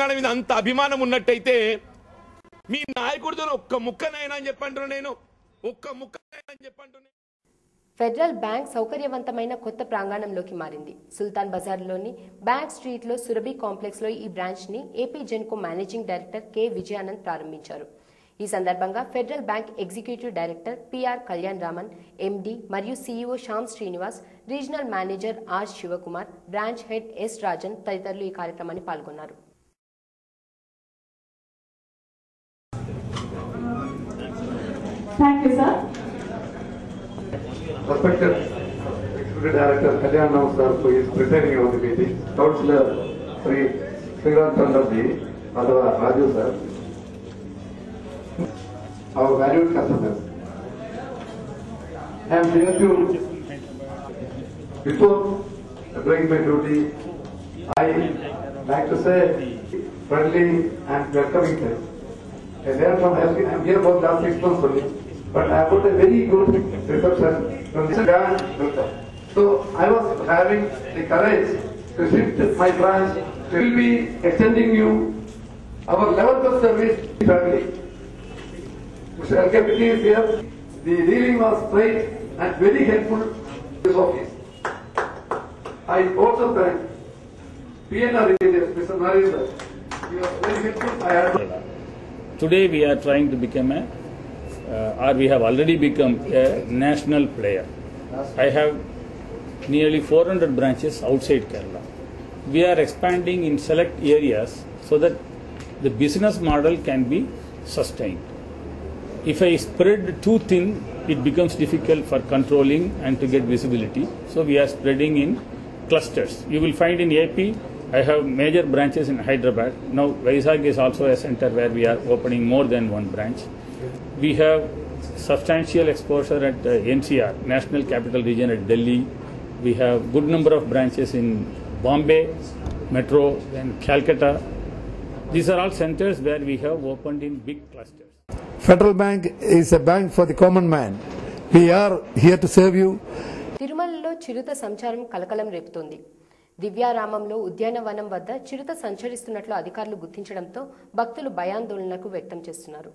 మీద అంత అభిమానం ఉన్నట్టయితే మీ నాయకుడితో ఒక్క ముక్కనైనా అని చెప్పంటున్నా నేను ఒక్క ముక్కనైనా అని చెప్పంటున్నా. ఫెడరల్ బ్యాంక్ సౌకర్యవంతమైన కొత్త ప్రాంగణంలోకి మారింది. సుల్తాన్ బజార్లోని బ్యాంక్ స్ట్రీట్లో సురభి కాంప్లెక్స్లో ఈ బ్రాంచ్ని AP Genco managing director K Vijayanand ప్రారంభించారు. ఈ సందర్భంగా Federal Bank executive director PR Kalyan Raman, MD మరియు CEO Shyam Srinivas, regional manager R Sivakumar, branch head S Rajan తదితరులు ఈ కార్యక్రమాన్ని పాల్గొన్నారు. Thank you, sir. Respected Executive Director Kalyan Ram sir, who is presiding over the meeting, Councillor Sri Sriram Chandraji, Adwa Raju sir, our valued customers. I am here to, before doing my duty, I like to say friendly and welcoming them. I am here for the last 6 months only, but I got a very good reception from the bank. So I was having the courage to shift my branch. We will be extending you our level of service family. Mr. LKPT is here. The dealing was straight and very helpful in this office. I also thank PNR engineers, Mr. Narendra. He was very helpful. I had Today we are trying to become or we have already become a national player. I have nearly 400 branches outside Kerala. We are expanding in select areas so that the business model can be sustained. If I spread too thin, it becomes difficult for controlling and to get visibility. So we are spreading in clusters. You will find in AP, I have major branches in Hyderabad. Now Vizag is also a center where we are opening more than one branch. We have substantial exposure at NCR, National Capital Region at Delhi. We have good number of branches in Bombay, Metro and Calcutta. These are all centers where we have opened in big clusters. Federal Bank is a bank for the common man. We are here to serve you. తిరుమలలో చిరుత సంచారం కలకలం రేపుతోంది. దివ్యారామంలో ఉద్యానవనం వద్ద చిరుత సంచరిస్తున్నట్లు అధికారులు గుర్తించడంతో భక్తులు భయాందోళనకు వ్యక్తం చేస్తున్నారు.